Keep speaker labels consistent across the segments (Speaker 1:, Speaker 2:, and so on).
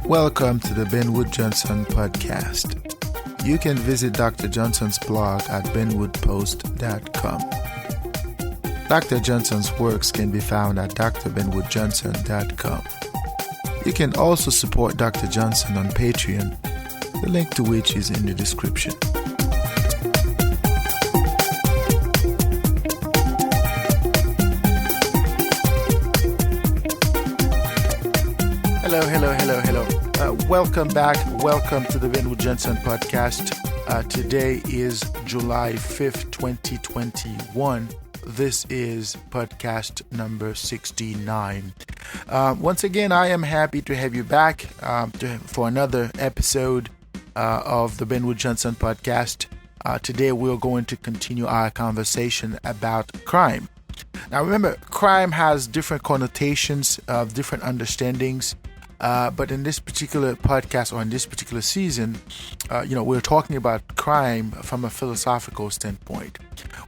Speaker 1: Welcome to the Ben Wood Johnson podcast. You can visit Dr. Johnson's blog at benwoodpost.com. Dr. Johnson's works can be found at drbenwoodjohnson.com. You can also support Dr. Johnson on Patreon, the link to which is in the description. Hello. Welcome back. Welcome to the Ben Wood Johnson podcast. Today is July 5th, 2021. This is podcast number 69. Once again, I am happy to have you back for another episode of the Ben Wood Johnson podcast. Today, we're going to continue our conversation about crime. Now, remember, crime has different connotations, different understandings. But in this particular podcast or in this particular season, we're talking about crime from a philosophical standpoint.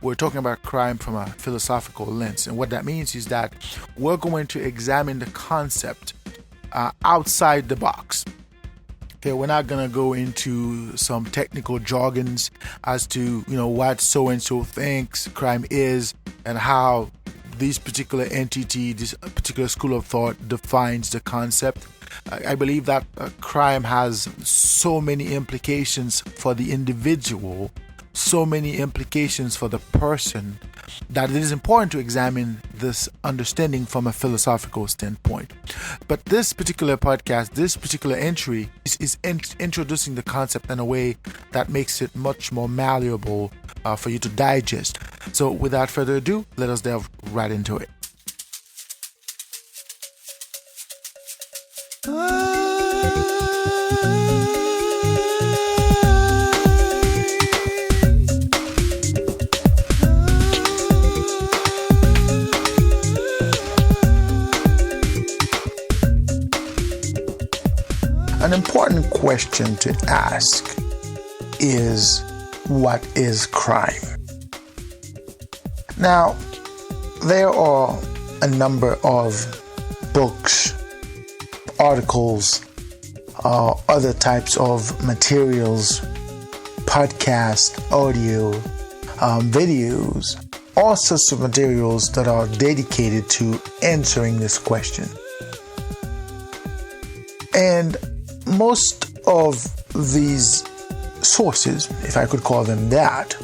Speaker 1: We're talking about crime from a philosophical lens. And what that means is that we're going to examine the concept outside the box. Okay, we're not going to go into some technical jargons as to, what so-and-so thinks crime is and how this particular entity, this particular school of thought defines the concept. I believe that crime has so many implications for the individual, so many implications for the person, that it is important to examine this understanding from a philosophical standpoint. But this particular podcast, this particular entry is introducing the concept in a way that makes it much more malleable for you to digest. So without further ado, let us delve right into it. An important question to ask is, what is crime? Now, there are a number of books, articles, other types of materials, podcasts, audio, videos, all sorts of materials that are dedicated to answering this question. And most of these sources, if I could call them that,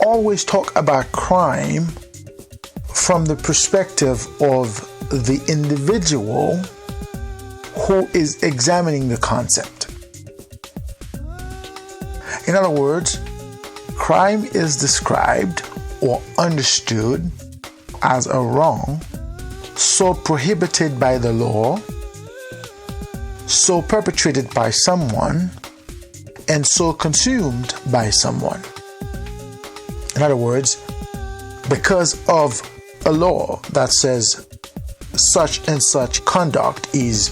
Speaker 1: always talk about crime from the perspective of the individual who is examining the concept. In other words, crime is described or understood as a wrong so prohibited by the law, so perpetrated by someone, and so consumed by someone. In other words, because of a law that says such and such conduct is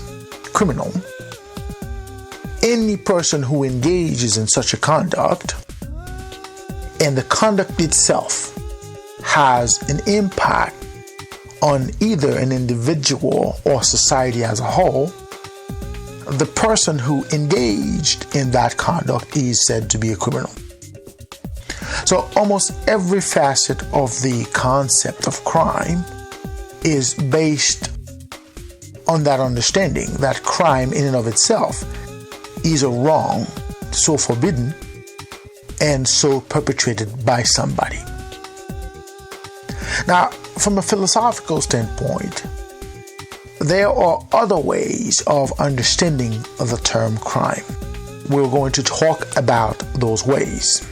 Speaker 1: criminal, any person who engages in such a conduct and the conduct itself has an impact on either an individual or society as a whole, the person who engaged in that conduct is said to be a criminal. So almost every facet of the concept of crime is based on that understanding that crime in and of itself is a wrong so forbidden and so perpetrated by somebody. Now, from a philosophical standpoint, there are other ways of understanding the term crime. We're going to talk about those ways.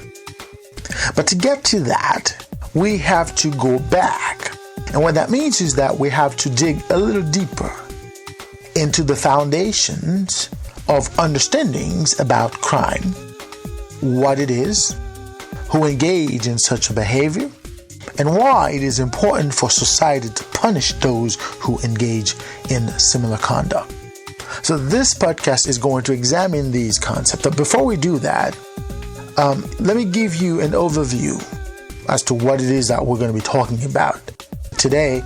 Speaker 1: But to get to that, we have to go back. And what that means is that we have to dig a little deeper into the foundations of understandings about crime, what it is, who engage in such a behavior, and why it is important for society to punish those who engage in similar conduct. So this podcast is going to examine these concepts. But before we do that, let me give you an overview as to what it is that we're going to be talking about. Today,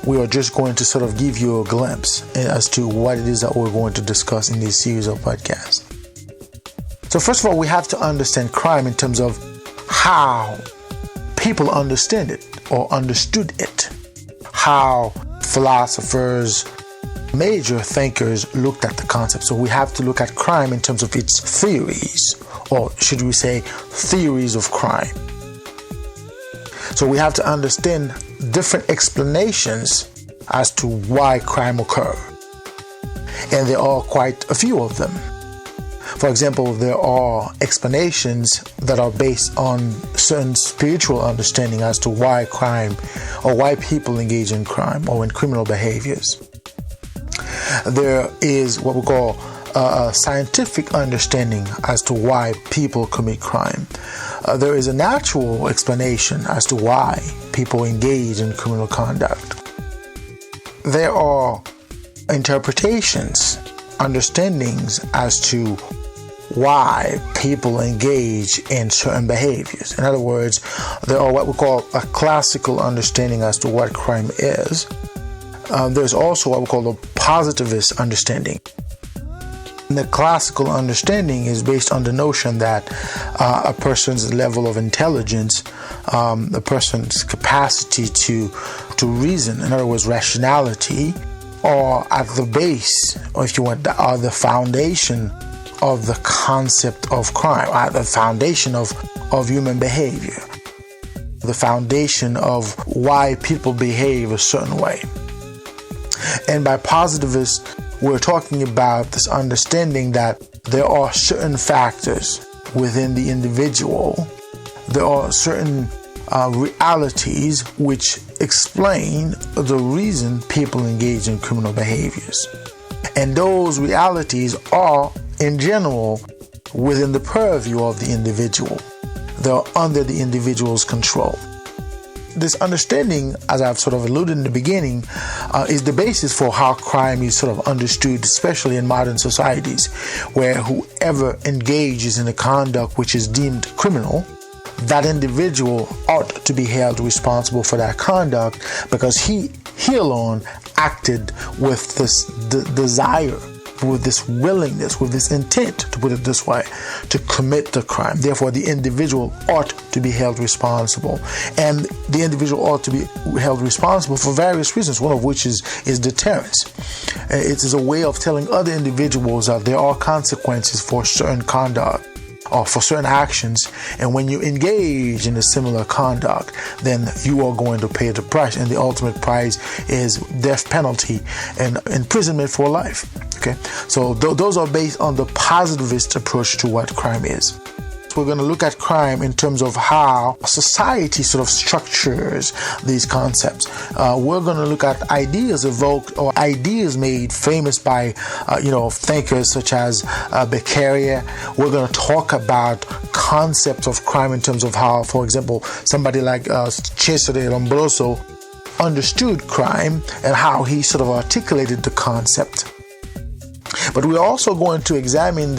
Speaker 1: we are just going to sort of give you a glimpse as to what it is that we're going to discuss in this series of podcasts. So first of all, we have to understand crime in terms of how people understand it or understood it, how philosophers, major thinkers looked at the concept. So we have to look at crime in terms of its theories, or should we say theories of crime. So we have to understand different explanations as to why crime occurs. And there are quite a few of them. For example, there are explanations that are based on certain spiritual understanding as to why crime or why people engage in crime or in criminal behaviors. There is what we call a scientific understanding as to why people commit crime. There is a natural explanation as to why people engage in criminal conduct. There are interpretations, understandings as to why people engage in certain behaviors. In other words, there are what we call a classical understanding as to what crime is. There's also what we call the positivist understanding. The classical understanding is based on the notion that a person's level of intelligence, a person's capacity to reason, in other words, rationality, are at the base, or if you want, are the foundation of the concept of crime, are the foundation of human behavior, the foundation of why people behave a certain way. And by positivist, we're talking about this understanding that there are certain factors within the individual. There are certain realities which explain the reason people engage in criminal behaviors. And those realities are, in general, within the purview of the individual. They're under the individual's control. This understanding, as I've sort of alluded in the beginning, is the basis for how crime is sort of understood, especially in modern societies, where whoever engages in a conduct which is deemed criminal, that individual ought to be held responsible for that conduct because he alone acted with this desire, with this willingness, with this intent, to put it this way, to commit the crime. Therefore, the individual ought to be held responsible. And the individual ought to be held responsible for various reasons, one of which is deterrence. It is a way of telling other individuals that there are consequences for certain conduct or for certain actions, and when you engage in a similar conduct, then you are going to pay the price, and the ultimate price is death penalty and imprisonment for life. Okay, so those are based on the positivist approach to what crime is. We're going to look at crime in terms of how society sort of structures these concepts. We're going to look at ideas evoked or ideas made famous by, thinkers such as Beccaria. We're going to talk about concepts of crime in terms of how, for example, somebody like Cesare Lombroso understood crime and how he sort of articulated the concept. But we're also going to examine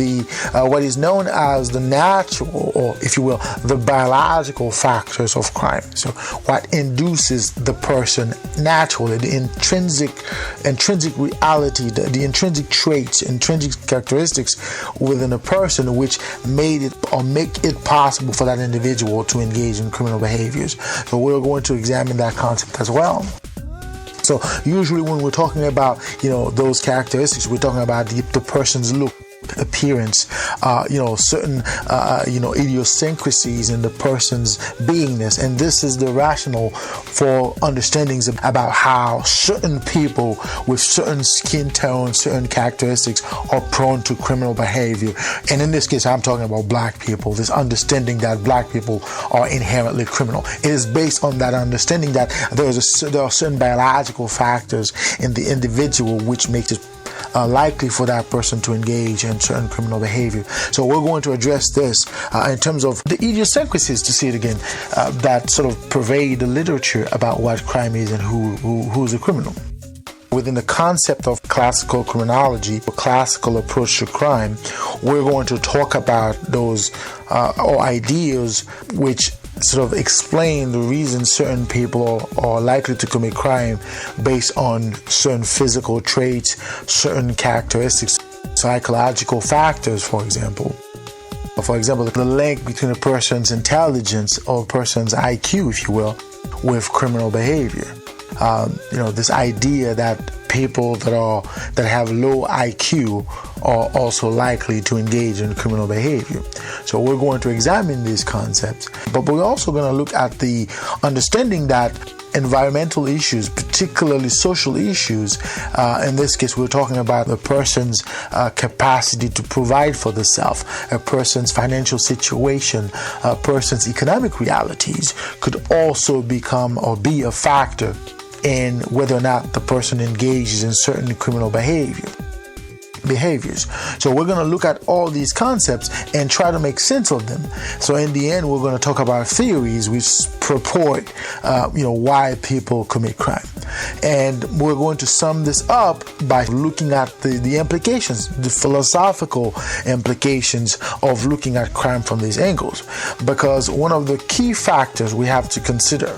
Speaker 1: what is known as the natural, or if you will, the biological factors of crime. So what induces the person naturally, the intrinsic reality, the intrinsic traits, intrinsic characteristics within a person which made it or make it possible for that individual to engage in criminal behaviors. So we're going to examine that concept as well. So usually when we're talking about, those characteristics, we're talking about the person's look, appearance, certain, idiosyncrasies in the person's beingness. And this is the rationale for understandings about how certain people with certain skin tones, certain characteristics are prone to criminal behavior. And in this case, I'm talking about black people, this understanding that black people are inherently criminal. It is based on that understanding that there are certain biological factors in the individual which makes it likely for that person to engage in certain criminal behavior. So we're going to address this in terms of the idiosyncrasies, to see it again, that sort of pervade the literature about what crime is and who's a criminal. Within the concept of classical criminology, or classical approach to crime, we're going to talk about those or ideas which sort of explain the reason certain people are likely to commit crime based on certain physical traits, certain characteristics, psychological factors, for example. For example, the link between a person's intelligence or a person's IQ, if you will, with criminal behavior. This idea that people that have low IQ are also likely to engage in criminal behavior. So we're going to examine these concepts, but we're also going to look at the understanding that environmental issues, particularly social issues, in this case we're talking about a person's capacity to provide for the self, a person's financial situation, a person's economic realities could also become or be a factor in whether or not the person engages in certain criminal behaviors. So we're going to look at all these concepts and try to make sense of them. So in the end, we're going to talk about theories which purport, why people commit crime. And we're going to sum this up by looking at the implications, the philosophical implications of looking at crime from these angles. Because one of the key factors we have to consider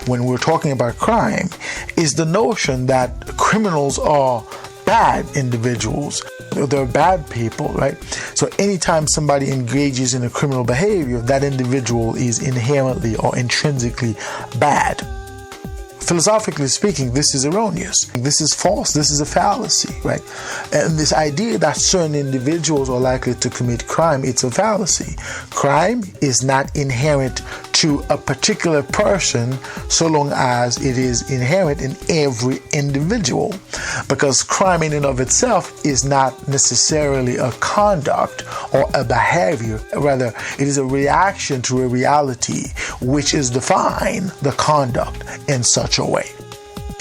Speaker 1: when we're talking about crime is the notion that criminals are bad individuals. They're bad people, right? So anytime somebody engages in a criminal behavior, that individual is inherently or intrinsically bad. Philosophically speaking, this is erroneous. This is false. This is a fallacy, right? And this idea that certain individuals are likely to commit crime, it's a fallacy. Crime is not inherent to a particular person so long as it is inherent in every individual. Because crime in and of itself is not necessarily a conduct or a behavior. Rather, it is a reaction to a reality which is define the conduct in such a way.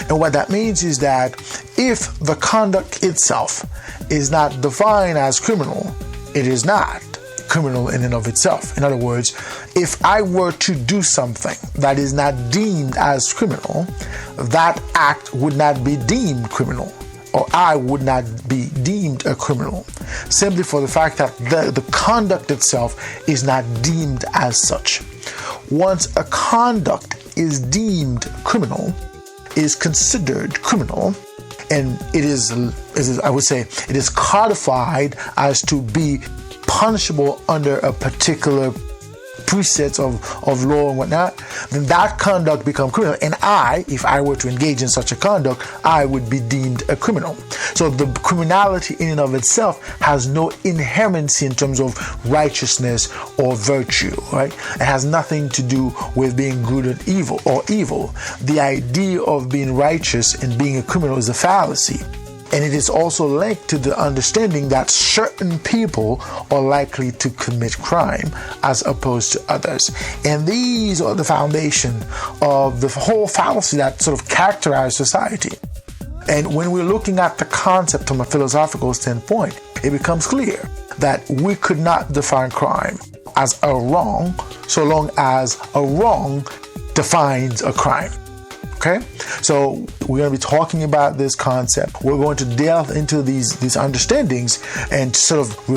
Speaker 1: And what that means is that if the conduct itself is not defined as criminal, it is not criminal in and of itself. In other words, if I were to do something that is not deemed as criminal, that act would not be deemed criminal, or I would not be deemed a criminal, simply for the fact that the conduct itself is not deemed as such. Once a conduct is deemed criminal, is considered criminal, and it is, I would say, it is codified as to be punishable under a particular precepts of law and whatnot, then that conduct becomes criminal. And if I were to engage in such a conduct, I would be deemed a criminal. So the criminality in and of itself has no inherency in terms of righteousness or virtue, right? It has nothing to do with being good or evil. The idea of being righteous and being a criminal is a fallacy. And it is also linked to the understanding that certain people are likely to commit crime as opposed to others. And these are the foundation of the whole fallacy that sort of characterize society. And when we're looking at the concept from a philosophical standpoint, it becomes clear that we could not define crime as a wrong so long as a wrong defines a crime. Okay, so we're going to be talking about this concept. We're going to delve into these understandings and sort of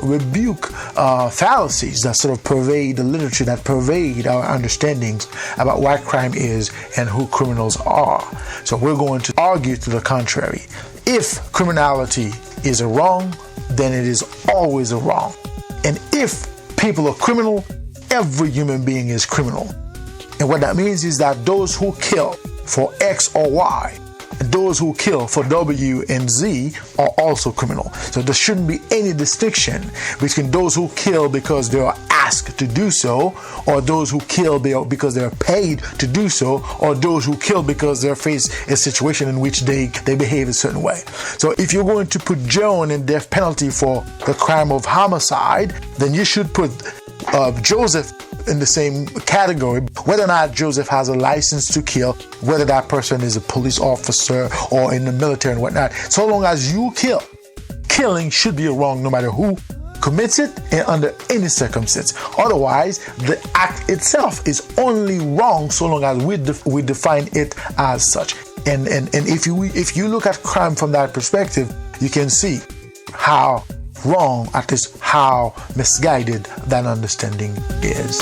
Speaker 1: rebuke fallacies that sort of pervade the literature, that pervade our understandings about what crime is and who criminals are. So we're going to argue to the contrary. If criminality is a wrong, then it is always a wrong. And if people are criminal, every human being is criminal. And what that means is that those who kill for X or Y and those who kill for W and Z are also criminal. So there shouldn't be any distinction between those who kill because they are asked to do so, or those who kill because they are paid to do so, or those who kill because they face a situation in which they behave a certain way. So if you're going to put Joan in death penalty for the crime of homicide, then you should put Joseph in the same category, whether or not Joseph has a license to kill, whether that person is a police officer or in the military and whatnot. So long as you kill, killing should be a wrong no matter who commits it and under any circumstance. Otherwise, the act itself is only wrong so long as we define it as such. And if you look at crime from that perspective, you can see how wrong, at least how misguided that understanding is.